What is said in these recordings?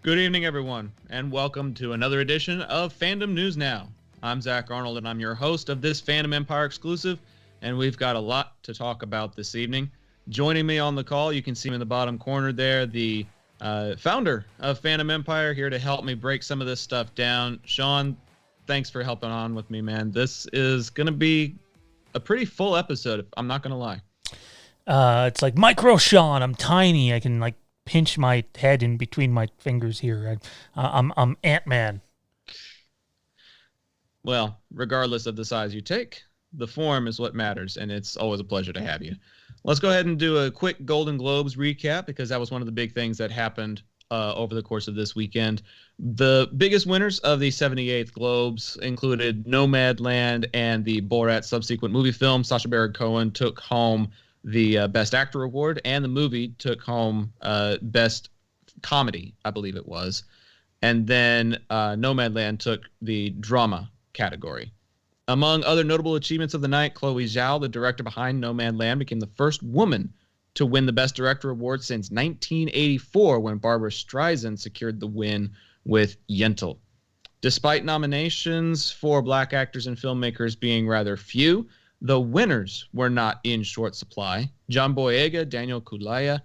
Good evening, everyone, and welcome to another edition of Fandom News Now. I'm Zach Arnold, and I'm your host of this Fandom Empire exclusive, and we've got a lot to talk about this evening. Joining me on the call, you can see him in the bottom corner there, the founder of Fandom Empire, here to help me break some of this stuff down. Sean, thanks for helping on with me, man. This is going to be a pretty full episode, I'm not going to lie. It's like Micro Sean. I'm tiny. I can pinch my head in between my fingers here. I'm Ant-Man. Well, regardless of the size you take, the form is what matters, and it's always a pleasure to have you. Let's go ahead and do a quick Golden Globes recap, because that was one of the big things that happened over the course of this weekend. The biggest winners of the 78th Globes included Nomadland and the Borat subsequent movie film. Sacha Baron Cohen took home the Best Actor award, and the movie took home Best Comedy, I believe it was. And then Nomadland took the Drama category. Among other notable achievements of the night, Chloe Zhao, the director behind Nomadland, became the first woman to win the Best Director award since 1984, when Barbara Streisand secured the win with Yentl. Despite nominations for black actors and filmmakers being rather few, the winners were not in short supply. John Boyega, Daniel Kaluuya,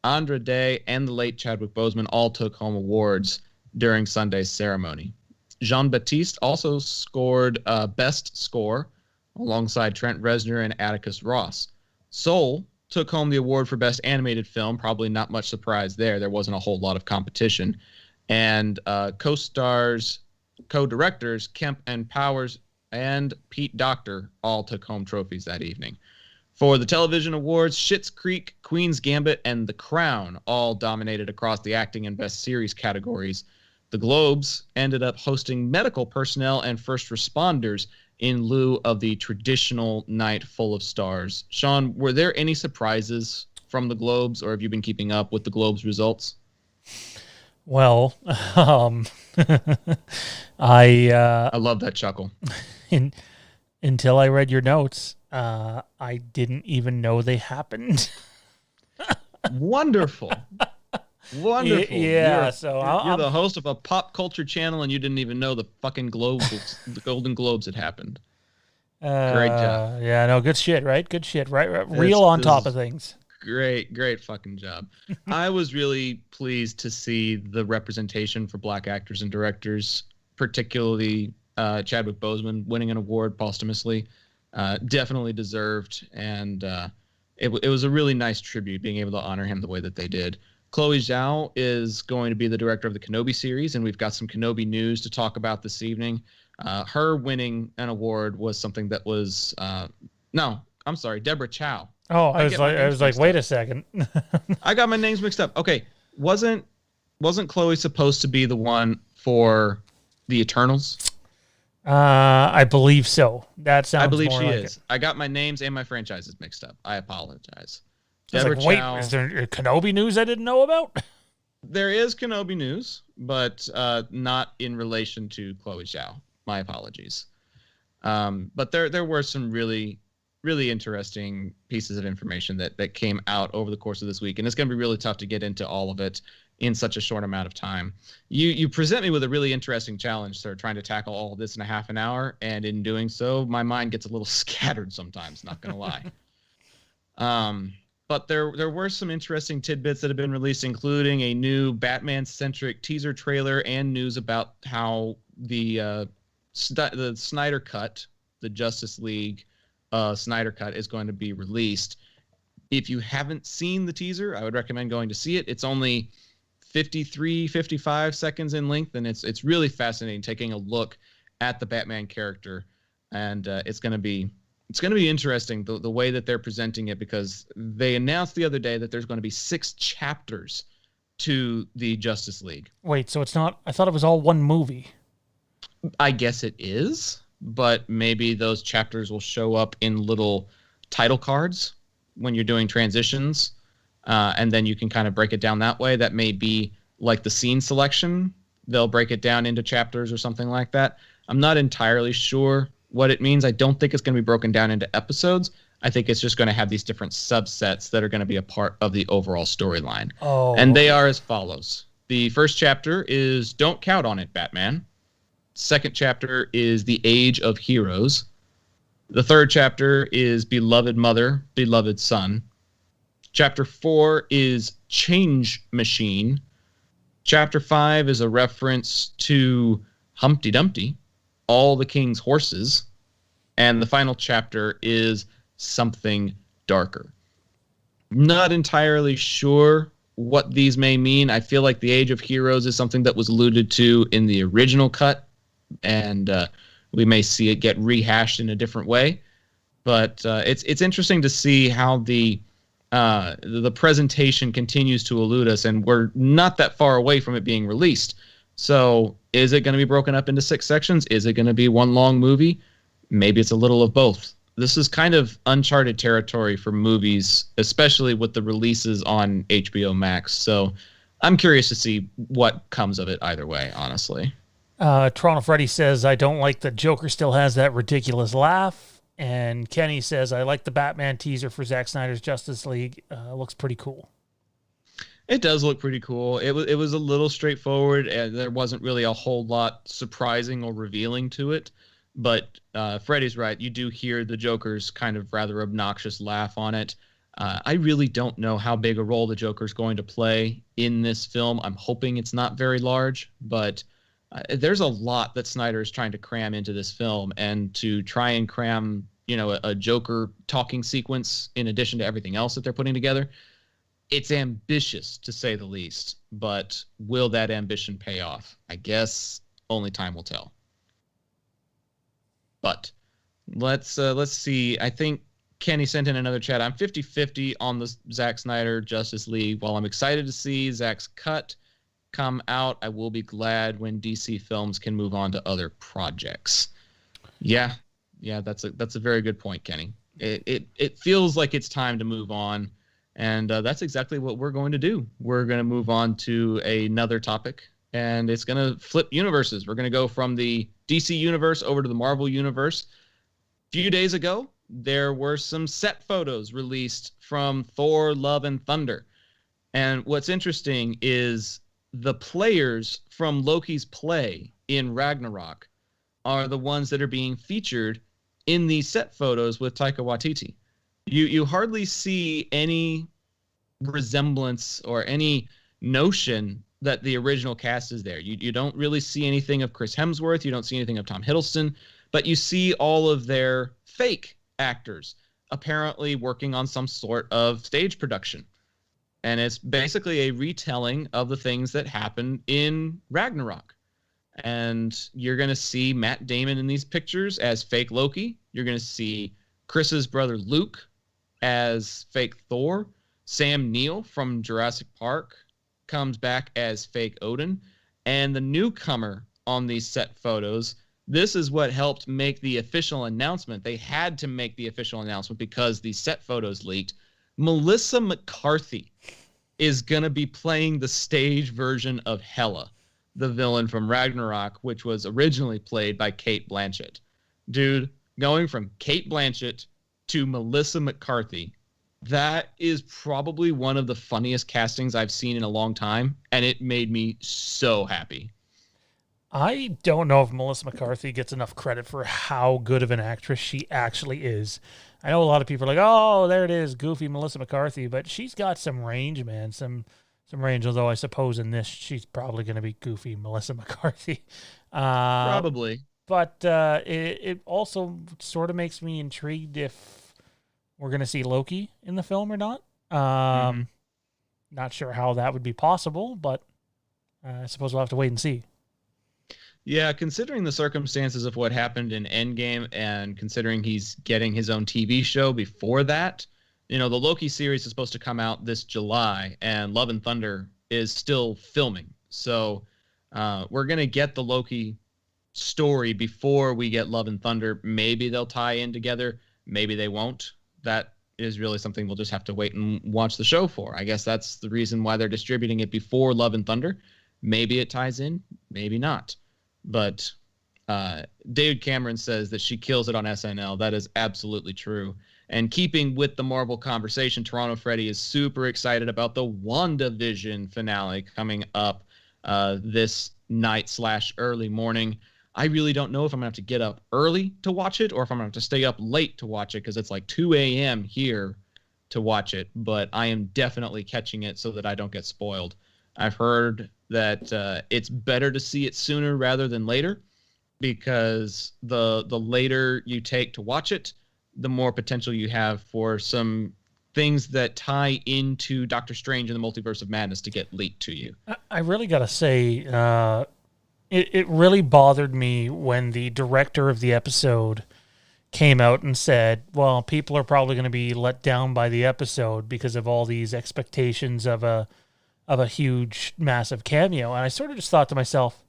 Andra Day, and the late Chadwick Boseman all took home awards during Sunday's ceremony. Jean-Baptiste also scored Best Score alongside Trent Reznor and Atticus Ross. Soul took home the award for Best Animated Film. Probably not much surprise there. There wasn't a whole lot of competition. And co-stars, co-directors Kemp and Powers and Pete Docter all took home trophies that evening. For the television awards, Schitt's Creek, Queen's Gambit, and The Crown all dominated across the acting and best series categories. The Globes ended up hosting medical personnel and first responders in lieu of the traditional night full of stars. Sean, were there any surprises from the Globes, or have you been keeping up with the Globes results? Well, I love that chuckle. Until I read your notes, I didn't even know they happened. Wonderful. Wonderful. Yeah, You're the host of a pop culture channel, and you didn't even know the fucking the Golden Globes had happened. Great job. Yeah, no, good shit, right? Good shit, right? Real on top of things. Great fucking job. I was really pleased to see the representation for black actors and directors, particularly Chadwick Boseman winning an award posthumously. Definitely deserved, and it was a really nice tribute being able to honor him the way that they did. Chloe Zhao is going to be the director of the Kenobi series, and we've got some Kenobi news to talk about this evening. Her winning an award was something that was Deborah Chow. Oh, I was like, wait a second. I got my names mixed up. Okay, wasn't Chloe supposed to be the one for the Eternals? I believe so. That sounds. I believe more she like is. It. I got my names and my franchises mixed up. I apologize. Deborah Chow. Wait, is there Kenobi news I didn't know about? There is Kenobi news, but not in relation to Chloe Zhao. My apologies. But there were some really interesting pieces of information that came out over the course of this week, and it's going to be really tough to get into all of it in such a short amount of time. You present me with a really interesting challenge, sir, trying to tackle all of this in a half an hour, and in doing so, my mind gets a little scattered sometimes, not going to lie. But there were some interesting tidbits that have been released, including a new Batman-centric teaser trailer and news about how the Snyder Cut, the Justice League Snyder Cut, is going to be released. If you haven't seen the teaser, I would recommend going to see it. It's only 55 seconds in length, and it's really fascinating taking a look at the Batman character, and it's going to be interesting the way that they're presenting it, because they announced the other day that there's going to be 6 chapters to the Justice League. Wait, so it's not? I thought it was all one movie. I guess it is, but maybe those chapters will show up in little title cards when you're doing transitions, and then you can kind of break it down that way. That may be like the scene selection. They'll break it down into chapters or something like that. I'm not entirely sure what it means. I don't think it's going to be broken down into episodes. I think it's just going to have these different subsets that are going to be a part of the overall storyline. Oh. And they are as follows. The first chapter is Don't Count on It, Batman. Second chapter is The Age of Heroes. The third chapter is Beloved Mother, Beloved Son. Chapter 4 is Change Machine. Chapter 5 is a reference to Humpty Dumpty, All the King's Horses. And the final chapter is Something Darker. Not entirely sure what these may mean. I feel like the Age of Heroes is something that was alluded to in the original cut, and we may see it get rehashed in a different way. But it's interesting to see how the presentation continues to elude us, and we're not that far away from it being released. So is it going to be broken up into 6 sections? Is it going to be one long movie? Maybe it's a little of both. This is kind of uncharted territory for movies, especially with the releases on HBO Max. So I'm curious to see what comes of it either way, honestly. Toronto Freddy says, I don't like that Joker still has that ridiculous laugh. And Kenny says, I like the Batman teaser for Zack Snyder's Justice League. Looks pretty cool. It does look pretty cool. It was a little straightforward, and there wasn't really a whole lot surprising or revealing to it. But Freddy's right. You do hear the Joker's kind of rather obnoxious laugh on it. I really don't know how big a role the Joker's going to play in this film. I'm hoping it's not very large, but there's a lot that Snyder is trying to cram into this film, and to try and cram, a Joker talking sequence in addition to everything else that they're putting together, it's ambitious to say the least. But will that ambition pay off? I guess only time will tell. But let's see. I think Kenny sent in another chat. I'm 50-50 on the Zack Snyder Justice League. While I'm excited to see Zack's cut come out, I will be glad when DC films can move on to other projects. Yeah, that's a very good point, Kenny. It feels like it's time to move on, and that's exactly what we're going to do. We're going to move on to another topic, and it's going to flip universes. We're going to go from the DC universe over to the Marvel universe. A few days ago, there were some set photos released from Thor: Love and Thunder. And what's interesting is the players from Loki's play in Ragnarok are the ones that are being featured in these set photos with Taika Waititi. You hardly see any resemblance or any notion that the original cast is there. You don't really see anything of Chris Hemsworth. You don't see anything of Tom Hiddleston, but you see all of their fake actors apparently working on some sort of stage production. And it's basically a retelling of the things that happened in Ragnarok. And you're going to see Matt Damon in these pictures as fake Loki. You're going to see Chris's brother Luke as fake Thor. Sam Neill from Jurassic Park comes back as fake Odin. And the newcomer on these set photos, this is what helped make the official announcement. They had to make the official announcement because the set photos leaked. Melissa McCarthy is going to be playing the stage version of Hela, the villain from Ragnarok, which was originally played by Cate Blanchett. Dude, going from Cate Blanchett to Melissa McCarthy, that is probably one of the funniest castings I've seen in a long time, and it made me so happy. I don't know if Melissa McCarthy gets enough credit for how good of an actress she actually is. I know a lot of people are like, oh, there it is, goofy Melissa McCarthy, but she's got some range, man, some range, although I suppose in this she's probably going to be goofy Melissa McCarthy. Probably. But it also sort of makes me intrigued if we're going to see Loki in the film or not. Not sure how that would be possible, but I suppose we'll have to wait and see. Yeah, considering the circumstances of what happened in Endgame and considering he's getting his own TV show before that, the Loki series is supposed to come out this July, and Love and Thunder is still filming. So we're going to get the Loki story before we get Love and Thunder. Maybe they'll tie in together. Maybe they won't. That is really something we'll just have to wait and watch the show for. I guess that's the reason why they're distributing it before Love and Thunder. Maybe it ties in, maybe not. But David Cameron says that she kills it on SNL. That is absolutely true. And keeping with the Marvel conversation, Toronto Freddy is super excited about the WandaVision finale coming up this night/early morning. I really don't know if I'm going to have to get up early to watch it or if I'm going to have to stay up late to watch it because it's like 2 a.m. here to watch it. But I am definitely catching it so that I don't get spoiled. I've heard that it's better to see it sooner rather than later because the later you take to watch it, the more potential you have for some things that tie into Doctor Strange and the Multiverse of Madness to get leaked to you. I really got to say, it really bothered me when the director of the episode came out and said, well, people are probably going to be let down by the episode because of all these expectations of a huge, massive cameo. And I sort of just thought to myself,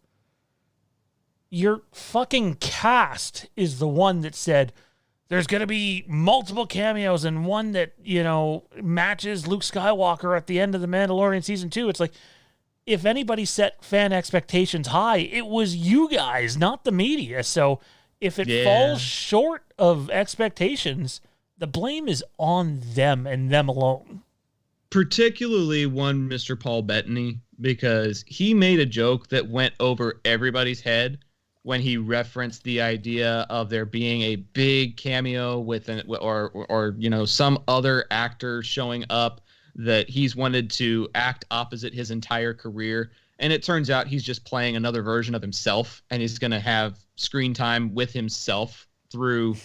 your fucking cast is the one that said there's going to be multiple cameos and one that, matches Luke Skywalker at the end of The Mandalorian Season 2. It's like, if anybody set fan expectations high, it was you guys, not the media. So if it falls short of expectations, the blame is on them and them alone. Particularly one Mr. Paul Bettany, because he made a joke that went over everybody's head when he referenced the idea of there being a big cameo with some other actor showing up that he's wanted to act opposite his entire career. And it turns out he's just playing another version of himself, and he's going to have screen time with himself through,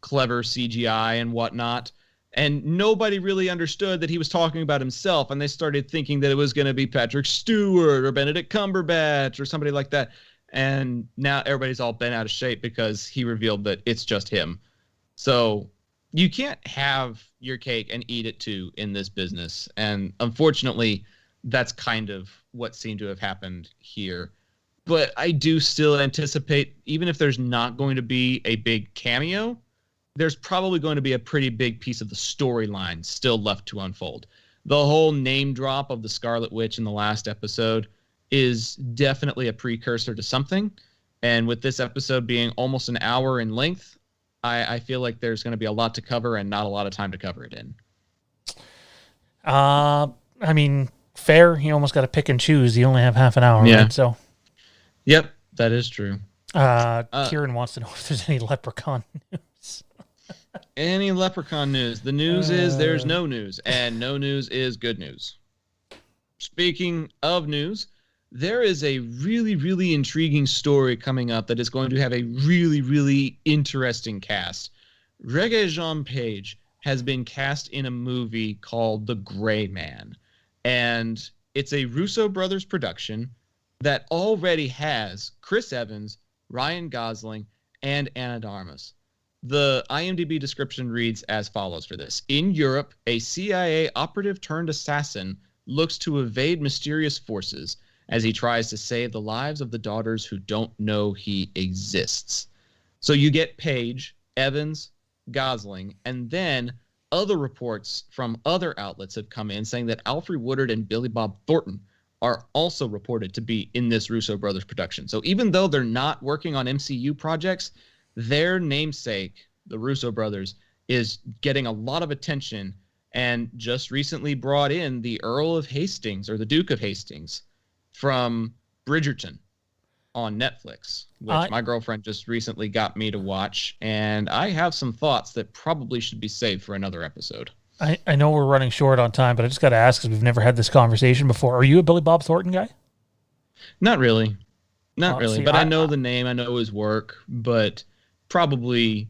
clever CGI and whatnot. And nobody really understood that he was talking about himself, and they started thinking that it was going to be Patrick Stewart or Benedict Cumberbatch or somebody like that. And now everybody's all bent out of shape because he revealed that it's just him. So you can't have your cake and eat it too in this business. And unfortunately, that's kind of what seemed to have happened here. But I do still anticipate, even if there's not going to be a big cameo, there's probably going to be a pretty big piece of the storyline still left to unfold. The whole name drop of the Scarlet Witch in the last episode is definitely a precursor to something. And with this episode being almost an hour in length, I feel like there's going to be a lot to cover and not a lot of time to cover it in. I mean, fair. You almost got to pick and choose. You only have half an hour, right? So, yep, that is true. Kieran wants to know if there's any Leprechaun news. Any Leprechaun news? The news is there's no news, and no news is good news. Speaking of news, there is a really, really intriguing story coming up that is going to have a really, really interesting cast. Regé-Jean Page has been cast in a movie called The Gray Man, and it's a Russo brothers production that already has Chris Evans, Ryan Gosling, and Ana de Armas. The IMDb description reads as follows for this. In Europe, a CIA operative turned assassin looks to evade mysterious forces as he tries to save the lives of the daughters who don't know he exists. So you get Page, Evans, Gosling, and then other reports from other outlets have come in saying that Alfre Woodard and Billy Bob Thornton are also reported to be in this Russo brothers production. So even though they're not working on MCU projects, their namesake, the Russo brothers, is getting a lot of attention and just recently brought in the Earl of Hastings, or the Duke of Hastings, from Bridgerton on Netflix, which my girlfriend just recently got me to watch, and I have some thoughts that probably should be saved for another episode. I know we're running short on time, but I just got to ask because we've never had this conversation before. Are you a Billy Bob Thornton guy? Not really. Not really, but I know the name, I know his work, but probably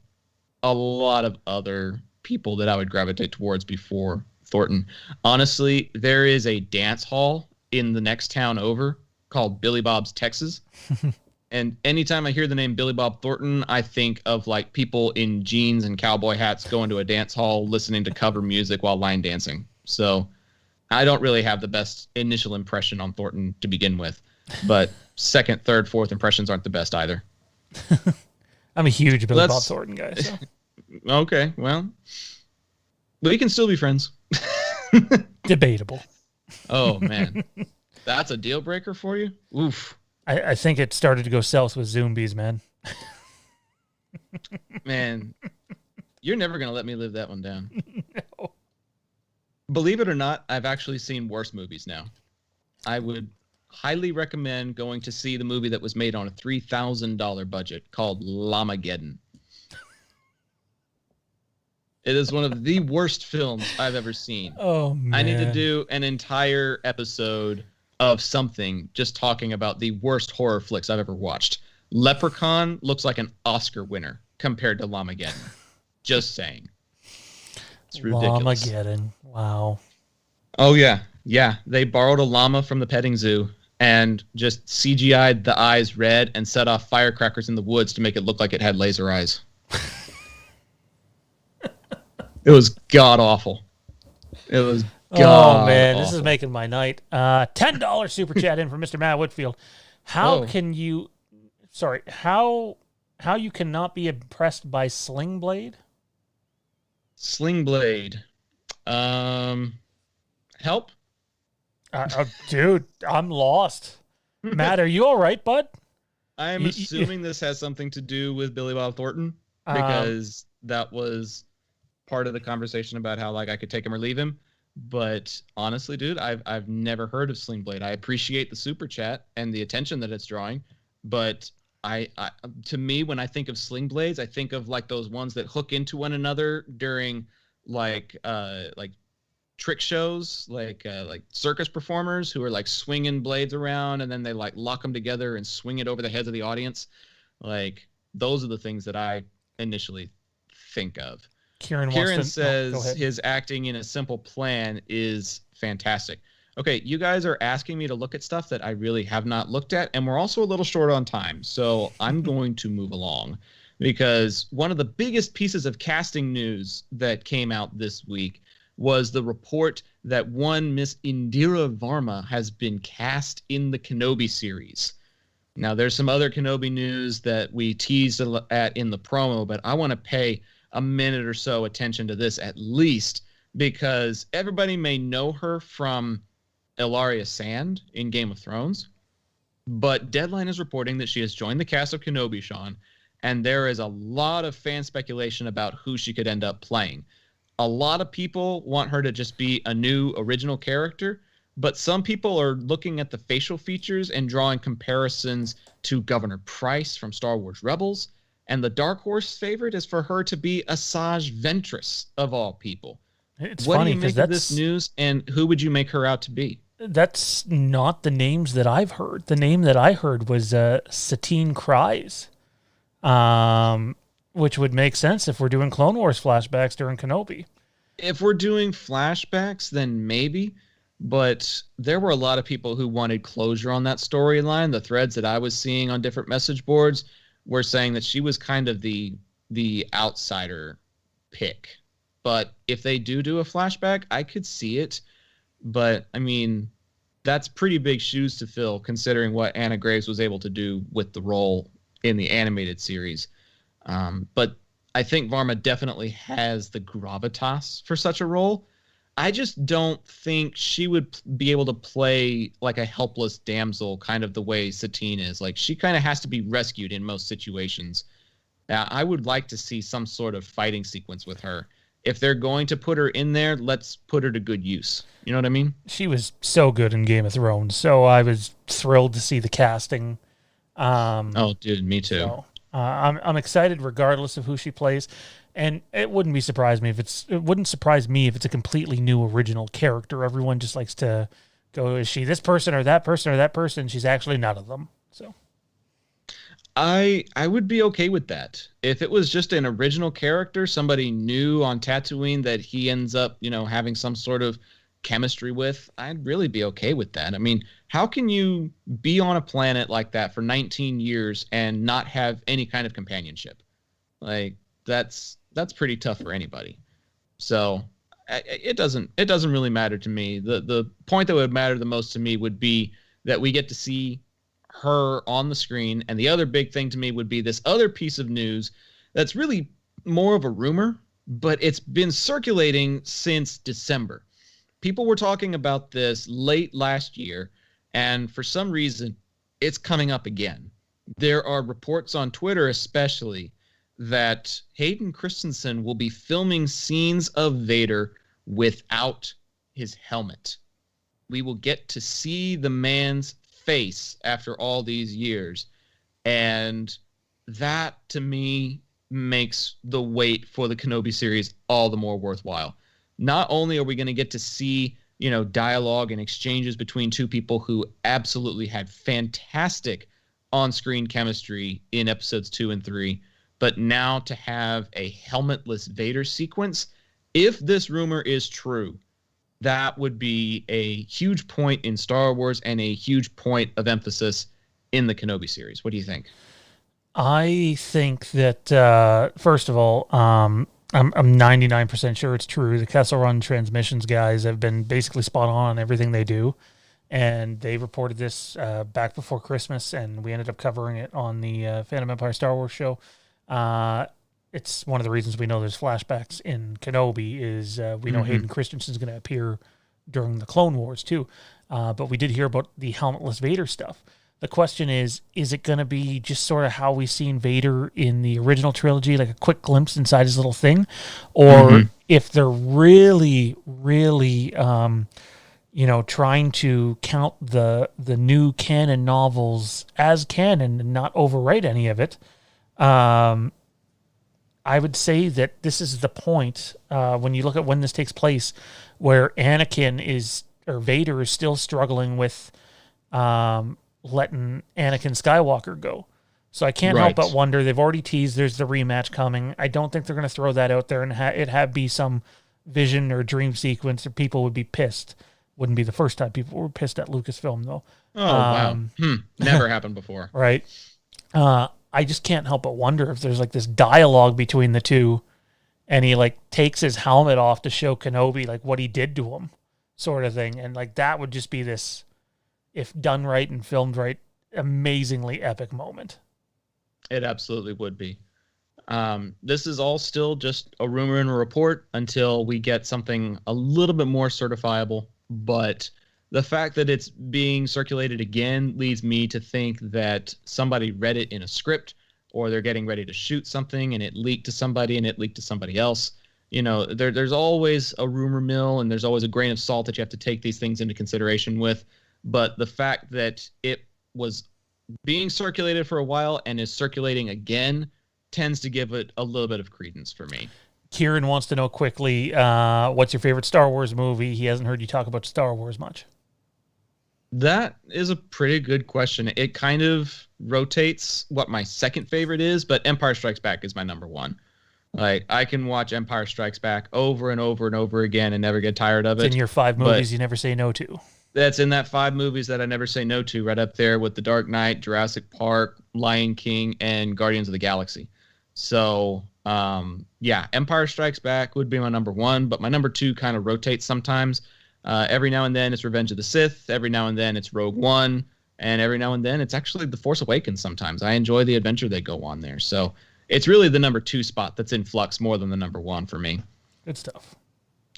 a lot of other people that I would gravitate towards before Thornton. Honestly, there is a dance hall in the next town over called Billy Bob's Texas. And anytime I hear the name Billy Bob Thornton, I think of like people in jeans and cowboy hats going to a dance hall, listening to cover music while line dancing. So I don't really have the best initial impression on Thornton to begin with, but second, third, fourth impressions aren't the best either. I'm a huge Billy Bob Thornton guy. So. Okay, well, we can still be friends. Debatable. Oh, man. That's a deal breaker for you? Oof. I think it started to go south with Zombies, man. Man, you're never going to let me live that one down. No. Believe it or not, I've actually seen worse movies now. I would highly recommend going to see the movie that was made on a $3,000 budget called Llamageddon. It is one of the worst films I've ever seen. Oh, man. I need to do an entire episode of something just talking about the worst horror flicks I've ever watched. Leprechaun looks like an Oscar winner compared to Llamageddon. Just saying. It's ridiculous. Llamageddon. Wow. Oh, yeah. Yeah. They borrowed a llama from the petting zoo and just CGI'd the eyes red and set off firecrackers in the woods to make it look like it had laser eyes. It was god-awful. It was god-awful. Oh, man. This is making my night. $10 super chat in from Mr. Matt Whitfield. How you cannot be impressed by Sling Blade? Sling Blade. Help? Dude, I'm lost. Matt, are you all right, bud? I'm assuming this has something to do with Billy Bob Thornton because that was part of the conversation about how like I could take him or leave him. But honestly, dude, I've never heard of Sling Blade. I appreciate the super chat and the attention that it's drawing, but I to me, when I think of Sling Blades, I think of like those ones that hook into one another during like trick shows, like circus performers who are like swinging blades around and then they like lock them together and swing it over the heads of the audience. Like those are the things that I initially think of. Kieran says his acting in A Simple Plan is fantastic. Okay, you guys are asking me to look at stuff that I really have not looked at, and we're also a little short on time, so I'm going to move along because one of the biggest pieces of casting news that came out this week was the report that one Miss Indira Varma has been cast in the Kenobi series. Now, there's some other Kenobi news that we teased at in the promo, but I want to pay a minute or so attention to this at least because everybody may know her from Ilaria Sand in Game of Thrones, but Deadline is reporting that she has joined the cast of Kenobi, Sean, and there is a lot of fan speculation about who she could end up playing. A lot of people want her to just be a new original character, but some people are looking at the facial features and drawing comparisons to Governor Pryce from Star Wars Rebels, and the dark horse favorite is for her to be Asajj Ventress, of all people. It's what funny do you make of this news, and who would you make her out to be? That's not the names that I've heard. The name that I heard was Satine Kryze, which would make sense if we're doing Clone Wars flashbacks during Kenobi. If we're doing flashbacks, then maybe. But there were a lot of people who wanted closure on that storyline. The threads that I was seeing on different message boards were saying that she was kind of the outsider pick. But if they do a flashback, I could see it. But, I mean, that's pretty big shoes to fill considering what Anna Graves was able to do with the role in the animated series. But I think Varma definitely has the gravitas for such a role. I just don't think she would be able to play like a helpless damsel kind of the way Satine is. Like, she kind of has to be rescued in most situations. I would like to see some sort of fighting sequence with her. If they're going to put her in there, let's put her to good use. You know what I mean? She was so good in Game of Thrones, so I was thrilled to see the casting. Oh, dude, me too. So, I'm excited regardless of who she plays. And it wouldn't surprise me if it's a completely new original character. Everyone just likes to go, is she this person or that person or that person? She's actually none of them. So I would be okay with that. If it was just an original character, somebody new on Tatooine that he ends up, having some sort of chemistry with, I'd really be okay with that. I mean, how can you be on a planet like that for 19 years and not have any kind of companionship? Like, that's pretty tough for anybody. So it doesn't really matter to me. The point that would matter the most to me would be that we get to see her on the screen. And the other big thing to me would be this other piece of news that's really more of a rumor, but it's been circulating since December. People were talking about this late last year, and for some reason, it's coming up again. There are reports on Twitter especially that Hayden Christensen will be filming scenes of Vader without his helmet. We will get to see the man's face after all these years. And that, to me, makes the wait for the Kenobi series all the more worthwhile. Not only are we going to get to see, dialogue and exchanges between two people who absolutely had fantastic on-screen chemistry in episodes 2 and 3, but now to have a helmetless Vader sequence, if this rumor is true, that would be a huge point in Star Wars and a huge point of emphasis in the Kenobi series. What do you think? I think that, first of all, I'm 99% sure it's true. The Kessel Run Transmissions guys have been basically spot on everything they do. And they reported this back before Christmas, and we ended up covering it on the Fandom Empire Star Wars show. It's one of the reasons we know there's flashbacks in Kenobi is we know Hayden Christensen's going to appear during the Clone Wars too. But we did hear about the helmetless Vader stuff. The question is it going to be just sort of how we seen Vader in the original trilogy, like a quick glimpse inside his little thing? Or if they're really, really, trying to count the new canon novels as canon and not overwrite any of it, I would say that this is the point, when you look at when this takes place, where Vader is still struggling with letting Anakin Skywalker go. So I can't help but wonder, they've already teased there's the rematch coming. I don't think they're going to throw that out there and be some vision or dream sequence, or people would be pissed. Wouldn't be the first time people were pissed at Lucasfilm, though. Oh, wow. Never happened before. Right. I just can't help but wonder if there's like this dialogue between the two, and he like takes his helmet off to show Kenobi like what he did to him, sort of thing. And like that would just be this, if done right and filmed right, amazingly epic moment. It absolutely would be. This is all still just a rumor and a report until we get something a little bit more certifiable. But the fact that it's being circulated again leads me to think that somebody read it in a script, or they're getting ready to shoot something and it leaked to somebody and it leaked to somebody else. There's always a rumor mill, and there's always a grain of salt that you have to take these things into consideration with. But the fact that it was being circulated for a while and is circulating again tends to give it a little bit of credence for me. Kieran wants to know quickly, what's your favorite Star Wars movie? He hasn't heard you talk about Star Wars much. That is a pretty good question. It kind of rotates what my second favorite is, but Empire Strikes Back is my number one. Like, I can watch Empire Strikes Back over and over and over again and never get tired of it. It's in your 5 movies you never say no to. That's in that 5 movies that I never say no to, right up there with The Dark Knight, Jurassic Park, Lion King, and Guardians of the Galaxy. So, Empire Strikes Back would be my number one, but my number 2 kind of rotates sometimes. Every now and then it's Revenge of the Sith. Every now and then it's Rogue One. And every now and then it's actually The Force Awakens sometimes. I enjoy the adventure they go on there. So it's really the number 2 spot that's in flux more than the number 1 for me. Good stuff.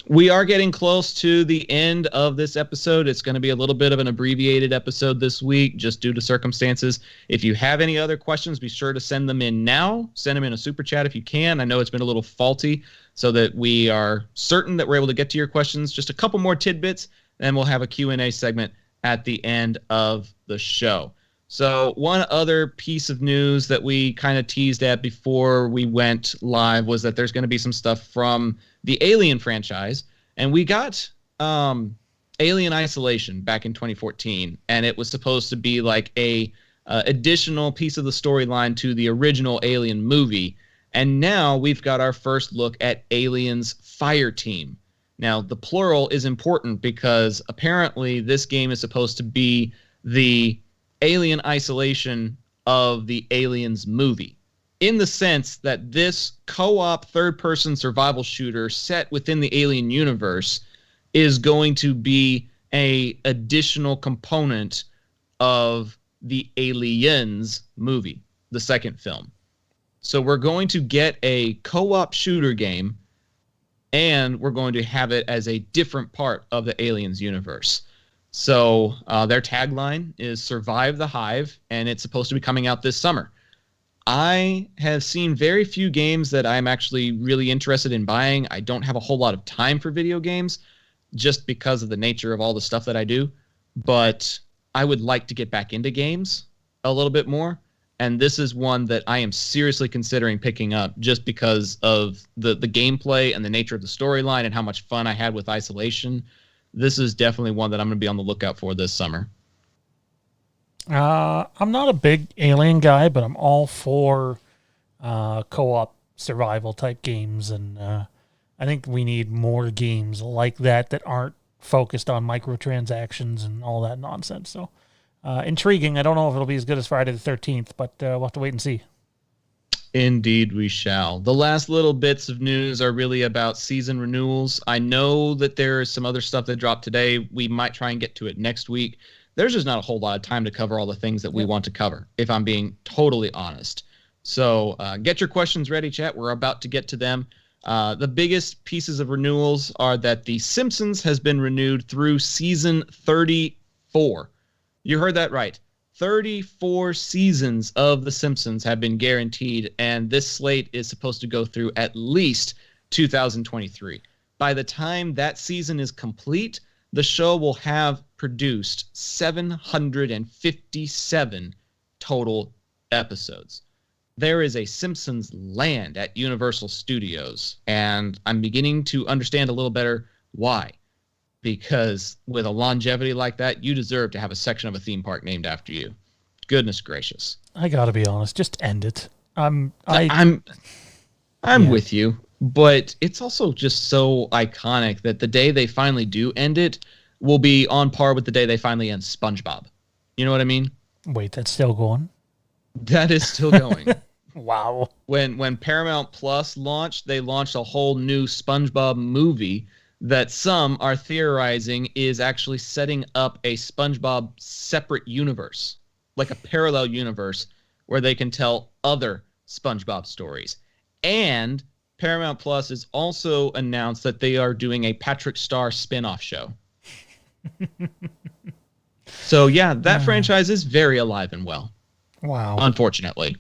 We are getting close to the end of this episode. It's going to be a little bit of an abbreviated episode this week, just due to circumstances. If you have any other questions, be sure to send them in now. Send them in a super chat if you can. I know it's been a little faulty, so that we are certain that we're able to get to your questions. Just a couple more tidbits, and we'll have a Q&A segment at the end of the show. So one other piece of news that we kind of teased at before we went live was that there's going to be some stuff from the Alien franchise. And we got Alien Isolation back in 2014, and it was supposed to be like a additional piece of the storyline to the original Alien movie. And now we've got our first look at Aliens Fireteam. Now, the plural is important because apparently this game is supposed to be the Alien Isolation of the Aliens movie, in the sense that this co-op third-person survival shooter set within the Alien universe is going to be an additional component of the Aliens movie, the second film. So we're going to get a co-op shooter game, and we're going to have it as a different part of the Aliens universe. So their tagline is Survive the Hive, and it's supposed to be coming out this summer. I have seen very few games that I'm actually really interested in buying. I don't have a whole lot of time for video games just because of the nature of all the stuff that I do. But I would like to get back into games a little bit more. And this is one that I am seriously considering picking up just because of the gameplay and the nature of the storyline and how much fun I had with Isolation. This is definitely one that I'm going to be on the lookout for this summer. I'm not a big Alien guy, but I'm all for co-op survival type games. And I think we need more games like that aren't focused on microtransactions and all that nonsense. So intriguing. I don't know if it'll be as good as Friday the 13th, but we'll have to wait and see. Indeed, we shall. The last little bits of news are really about season renewals. I know that there is some other stuff that dropped today. We might try and get to it next week. There's just not a whole lot of time to cover all the things that we want to cover, if I'm being totally honest. So get your questions ready, chat. We're about to get to them. The biggest pieces of renewals are that The Simpsons has been renewed through season 34. You heard that right. 34 seasons of The Simpsons have been guaranteed, and this slate is supposed to go through at least 2023. By the time that season is complete, the show will have produced 757 total episodes. There is a Simpsons land at Universal Studios, and I'm beginning to understand a little better why. Because with a longevity like that, you deserve to have a section of a theme park named after you. Goodness gracious. I gotta be honest, just end it. I'm with you, but it's also just so iconic that the day they finally do end it will be on par with the day they finally end SpongeBob. You know what I mean? Wait, that's still going? That is still going. Wow. When Paramount Plus launched, they launched a whole new SpongeBob movie that some are theorizing is actually setting up a SpongeBob separate universe, like a parallel universe where they can tell other SpongeBob stories. And Paramount Plus has also announced that they are doing a Patrick Star spin-off show. So yeah, that franchise is very alive and well. Wow. Unfortunately.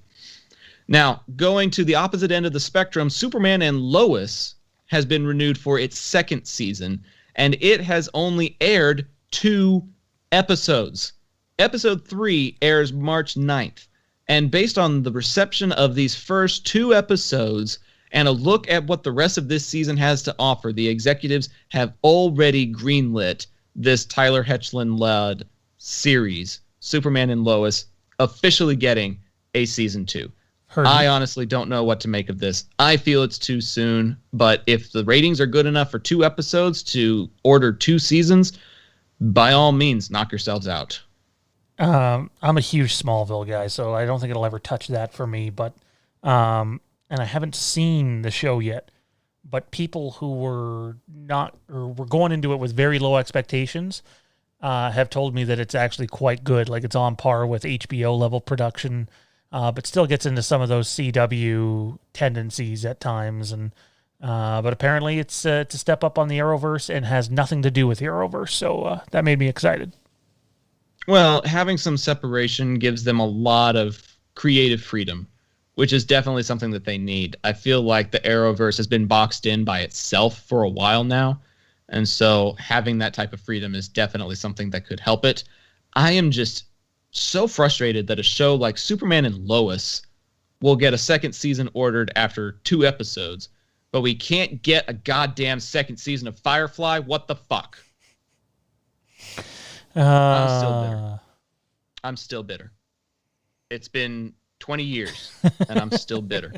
Now, going to the opposite end of the spectrum, Superman and Lois has been renewed for its second season, and it has only aired 2 episodes. Episode 3 airs March 9th, and based on the reception of these first 2 episodes and a look at what the rest of this season has to offer, the executives have already greenlit this Tyler Hoechlin-led series, Superman and Lois, officially getting a season 2. I honestly don't know what to make of this. I feel it's too soon, but if the ratings are good enough for 2 episodes to order 2 seasons, by all means, knock yourselves out. I'm a huge Smallville guy, so I don't think it'll ever touch that for me, but and I haven't seen the show yet, but people who were going into it with very low expectations have told me that it's actually quite good, like it's on par with HBO level production. But still gets into some of those CW tendencies at times, and but apparently it's a step up on the Arrowverse and has nothing to do with the Arrowverse, so that made me excited. Well, having some separation gives them a lot of creative freedom, which is definitely something that they need. I feel like the Arrowverse has been boxed in by itself for a while now, and so having that type of freedom is definitely something that could help it. I am just so frustrated that a show like Superman and Lois will get a second season ordered after 2 episodes, but we can't get a goddamn second season of Firefly. What the fuck? I'm still bitter. It's been 20 years, and I'm still bitter.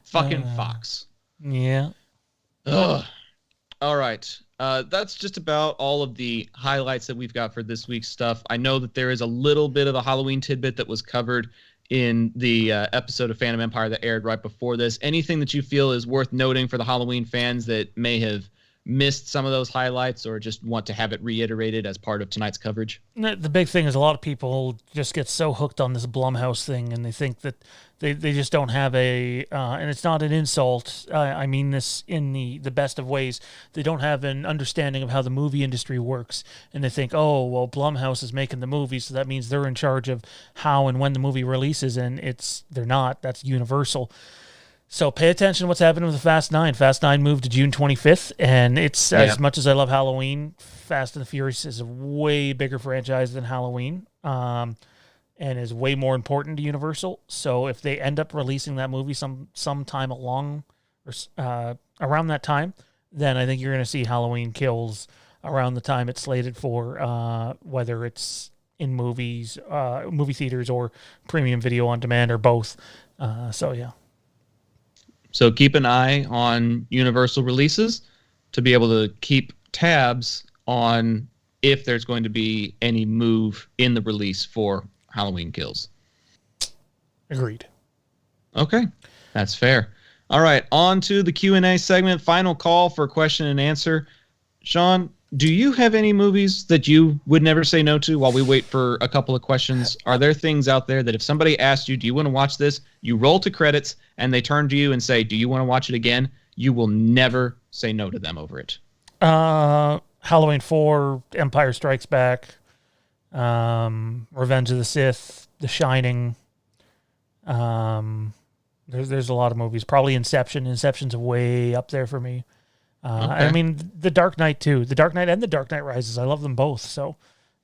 Fucking Fox. Yeah. Ugh. All right. That's just about all of the highlights that we've got for this week's stuff. I know that there is a little bit of a Halloween tidbit that was covered in the episode of Phantom Empire that aired right before this. Anything that you feel is worth noting for the Halloween fans that may have missed some of those highlights or just want to have it reiterated as part of tonight's coverage? The big thing is a lot of people just get so hooked on this Blumhouse thing, and they think that they just don't have and it's not an insult, I mean this in the best of ways, they don't have an understanding of how the movie industry works, and they think, oh, well, Blumhouse is making the movie, so that means they're in charge of how and when the movie releases, and they're not. That's Universal. So pay attention to what's happening with the Fast 9. Fast 9 moved to June 25th, and it's as much as I love Halloween, Fast and the Furious is a way bigger franchise than Halloween, and is way more important to Universal. So if they end up releasing that movie sometime around that time, then I think you're going to see Halloween Kills around the time it's slated for, whether it's in movies, movie theaters, or premium video on demand, or both. So yeah. So keep an eye on Universal releases to be able to keep tabs on if there's going to be any move in the release for Halloween Kills. Agreed. Okay, that's fair. All right, on to the Q&A segment. Final call for question and answer. Sean, do you have any movies that you would never say no to while we wait for a couple of questions? Are there things out there that if somebody asked you, do you want to watch this? You roll to credits and they turn to you and say, do you want to watch it again? You will never say no to them over it. Halloween 4, Empire Strikes Back, Revenge of the Sith, The Shining. There's a lot of movies. Probably Inception. Inception's way up there for me. Okay. I mean, The Dark Knight too. The Dark Knight and The Dark Knight Rises. I love them both. So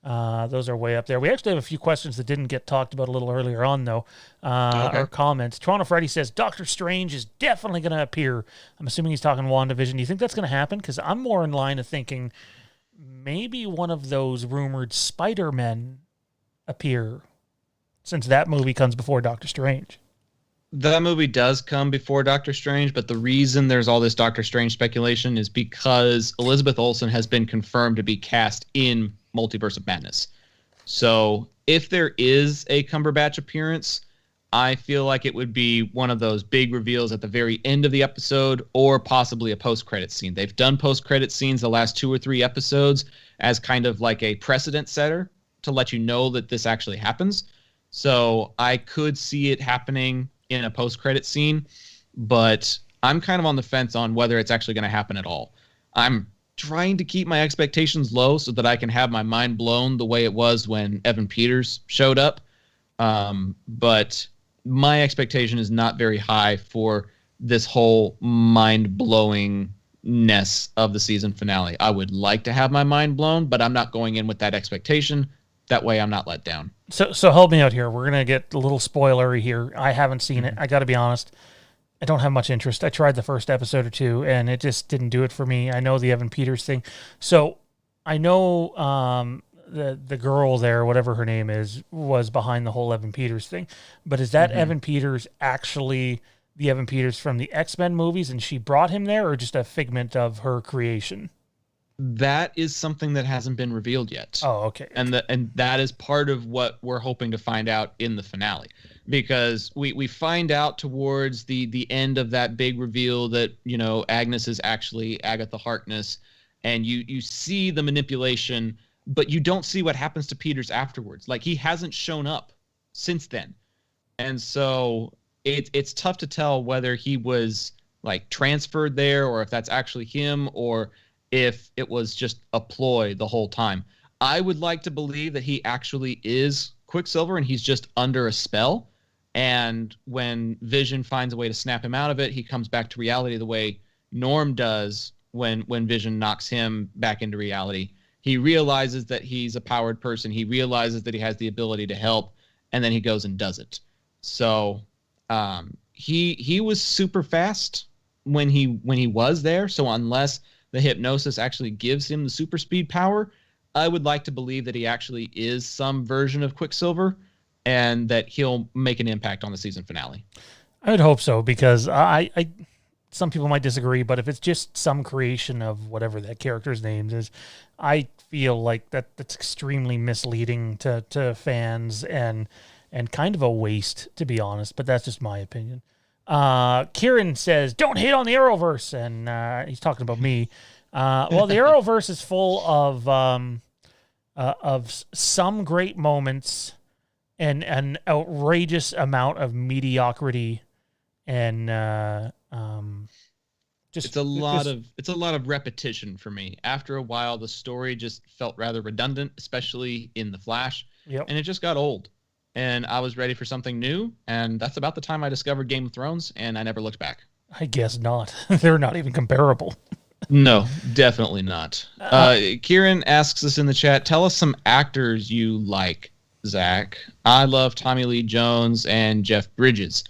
those are way up there. We actually have a few questions that didn't get talked about a little earlier on, though. Or comments. Toronto Freddy says, Doctor Strange is definitely going to appear. I'm assuming he's talking WandaVision. Do you think that's going to happen? Because I'm more in line of thinking maybe one of those rumored Spider-Men appear, since that movie comes before Doctor Strange. That movie does come before Doctor Strange, but the reason there's all this Doctor Strange speculation is because Elizabeth Olsen has been confirmed to be cast in Multiverse of Madness. So if there is a Cumberbatch appearance, I feel like it would be one of those big reveals at the very end of the episode, or possibly a post-credit scene. They've done post-credit scenes the last 2 or 3 episodes as kind of like a precedent setter to let you know that this actually happens. So I could see it happening in a post-credit scene, but I'm kind of on the fence on whether it's actually going to happen at all. I'm trying to keep my expectations low so that I can have my mind blown the way it was when Evan Peters showed up. But my expectation is not very high for this whole mind-blowingness of the season finale. I would like to have my mind blown, but I'm not going in with that expectation. That way I'm not let down. So help me out here. We're going to get a little spoilery here. I haven't seen it. I got to be honest. I don't have much interest. I tried the first episode or 2, and it just didn't do it for me. I know the Evan Peters thing. So I know the girl there, whatever her name is, was behind the whole Evan Peters thing. But is that Evan Peters actually the Evan Peters from the X-Men movies, and she brought him there, or just a figment of her creation? That is something that hasn't been revealed yet. Oh, okay. And that is part of what we're hoping to find out in the finale, because we find out towards the end of that big reveal that, you know, Agnes is actually Agatha Harkness, and you see the manipulation, but you don't see what happens to Peters afterwards. Like, he hasn't shown up since then. And so it's tough to tell whether he was like transferred there, or if that's actually him, or if it was just a ploy the whole time. I would like to believe that he actually is Quicksilver and he's just under a spell. And when Vision finds a way to snap him out of it, he comes back to reality the way Norm does when Vision knocks him back into reality. He realizes that he's a powered person. He realizes that he has the ability to help, and then he goes and does it. So he was super fast when he was there. So unless the hypnosis actually gives him the super speed power, I would like to believe that he actually is some version of Quicksilver, and that he'll make an impact on the season finale. I would hope so, because I some people might disagree, but if it's just some creation of whatever that character's name is, I feel like that's extremely misleading to fans and kind of a waste, to be honest. But that's just my opinion. Kieran says, "Don't hate on the Arrowverse," and he's talking about me. Well, the Arrowverse is full of some great moments and an outrageous amount of mediocrity, and it's a lot of repetition for me. After a while, the story just felt rather redundant, especially in The Flash. Yep. And it just got old. and I was ready for something new. And that's about the time I discovered Game of Thrones, and I never looked back. I guess not. They're not even comparable. No, definitely not. Kieran asks us in the chat, tell us some actors you like, Zach. I love Tommy Lee Jones and Jeff Bridges.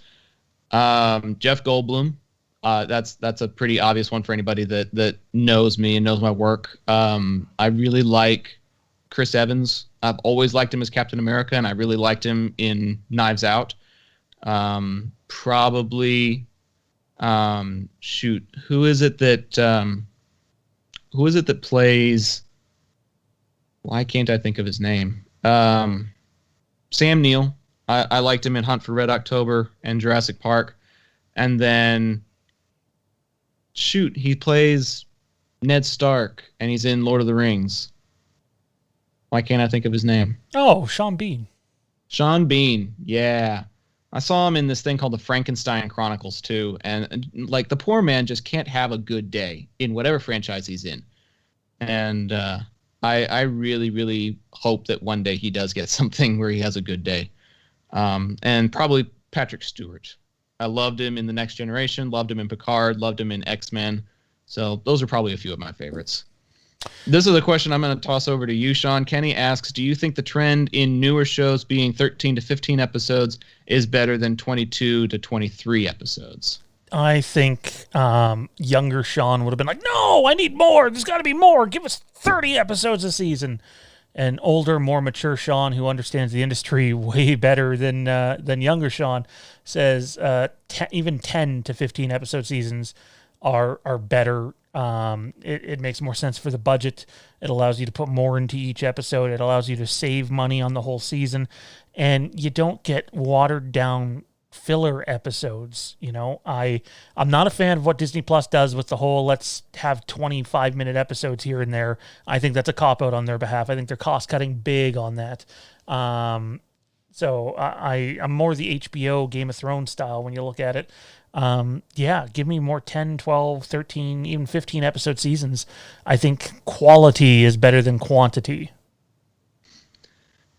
Jeff Goldblum. That's a pretty obvious one for anybody that knows me and knows my work. I really like Chris Evans. I've always liked him as Captain America, and I really liked him in Knives Out. Probably, who is it that plays? Why can't I think of his name? Sam Neill. I liked him in Hunt for Red October and Jurassic Park, and then he plays Ned Stark, and he's in Lord of the Rings. Why can't I think of his name? Oh, Sean Bean. Sean Bean, yeah. I saw him in this thing called the Frankenstein Chronicles too, and like the poor man just can't have a good day in whatever franchise he's in. And I really, really hope that one day he does get something where he has a good day. And probably Patrick Stewart. I loved him in The Next Generation, loved him in Picard, loved him in X-Men. So those are probably a few of my favorites. This is a question I'm going to toss over to you, Sean. Kenny asks, do you think the trend in newer shows being 13 to 15 episodes is better than 22 to 23 episodes? I think younger Sean would have been like, no, I need more. There's got to be more. Give us 30 episodes a season. And older, more mature Sean, who understands the industry way better than younger Sean, says even 10 to 15 episode seasons are better. It makes more sense for the budget. It allows you to put more into each episode. It allows you to save money on the whole season, and you don't get watered down filler episodes. You know, I'm not a fan of what Disney Plus does with the whole let's have 25-minute episodes here and there. I think that's a cop-out on their behalf. I think they're cost-cutting big on that. So I'm more the HBO Game of Thrones style when you look at it. Give me more 10, 12, 13, even 15 episode seasons. I think quality is better than quantity.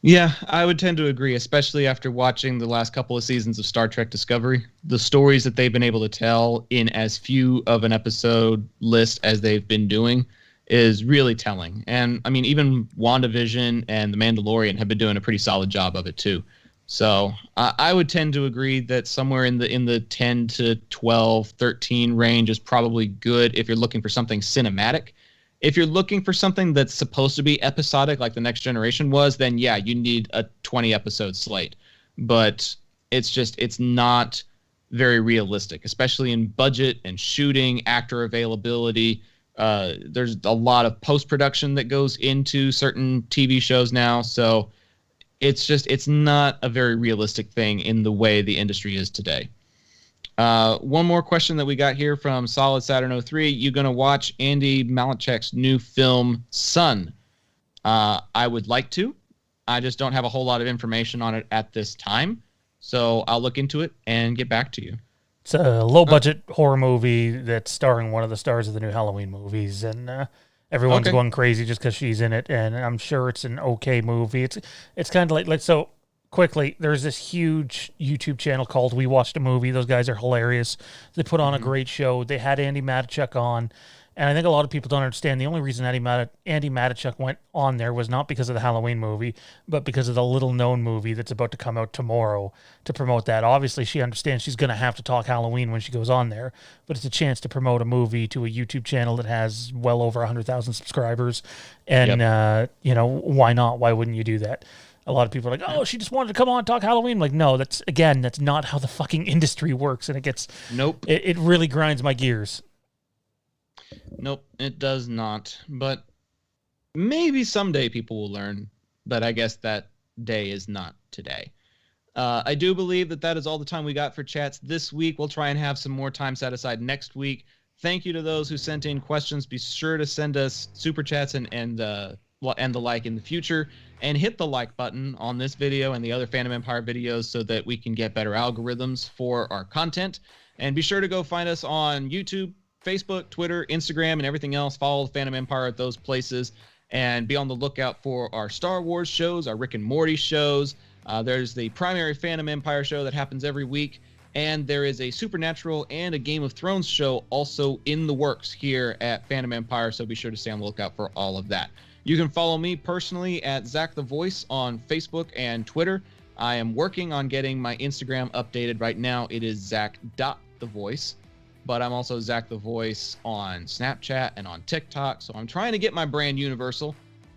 Yeah, I would tend to agree, especially after watching the last couple of seasons of Star Trek Discovery. The stories that they've been able to tell in as few of an episode list as they've been doing is really telling. And I mean, even WandaVision and The Mandalorian have been doing a pretty solid job of it too. So I would tend to agree that somewhere in the 10 to 12, 13 range is probably good if you're looking for something cinematic. If you're looking for something that's supposed to be episodic like The Next Generation was, then yeah, you need a 20-episode slate. But it's not very realistic, especially in budget and shooting, actor availability. There's a lot of post-production that goes into certain TV shows now, so it's not a very realistic thing in the way the industry is today. One more question that we got here from Solid Saturn 03. You going to watch Andy Malachek's new film, Sun? I would like to. I just don't have a whole lot of information on it at this time. So I'll look into it and get back to you. It's a low-budget horror movie that's starring one of the stars of the new Halloween movies, and everyone's going crazy just because she's in it, and I'm sure it's an okay movie. It's kind of like so quickly, there's this huge YouTube channel called We Watched a Movie. Those guys are hilarious. They put on a great show. They had Andy Matichuk on, and I think a lot of people don't understand the only reason Andy Matichuk went on there was not because of the Halloween movie, but because of the little-known movie that's about to come out tomorrow to promote that. Obviously, she understands she's going to have to talk Halloween when she goes on there, but it's a chance to promote a movie to a YouTube channel that has well over 100,000 subscribers, and why not? Why wouldn't you do that? A lot of people are like, oh, she just wanted to come on and talk Halloween. I'm like, no, that's not how the fucking industry works, and it gets it really grinds my gears. Nope, it does not. But maybe someday people will learn. But I guess that day is not today. I do believe that is all the time we got for chats this week. We'll try and have some more time set aside next week. Thank you to those who sent in questions. Be sure to send us super chats and the like in the future. And hit the like button on this video and the other Fandom Empire videos so that we can get better algorithms for our content. And be sure to go find us on YouTube, Facebook, Twitter, Instagram, and everything else. Follow the Fandom Empire at those places. And be on the lookout for our Star Wars shows, our Rick and Morty shows, There's the primary Fandom Empire show that happens every week, and there is a Supernatural and a Game of Thrones show also in the works here at Fandom Empire, so be sure to stay on the lookout for all of that. You can follow me personally at Zach the Voice on Facebook and Twitter. I am working on getting my Instagram updated right now. It is Zach.thevoice, but I'm also Zach the Voice on Snapchat and on TikTok, so I'm trying to get my brand universal.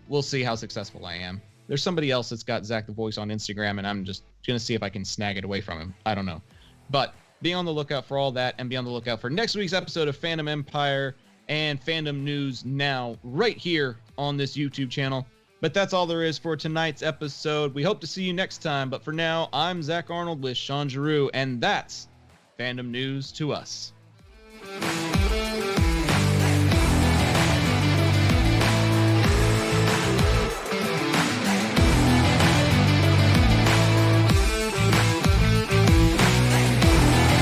We'll see how successful I am. There's somebody else that's got Zach the Voice on Instagram, and I'm just going to see if I can snag it away from him. I don't know. But be on the lookout for all that, and be on the lookout for next week's episode of Fandom Empire and Fandom News Now right here on this YouTube channel. But that's all there is for tonight's episode. We hope to see you next time. But for now, I'm Zach Arnold with Sean Giroux, and that's Fandom News to Us.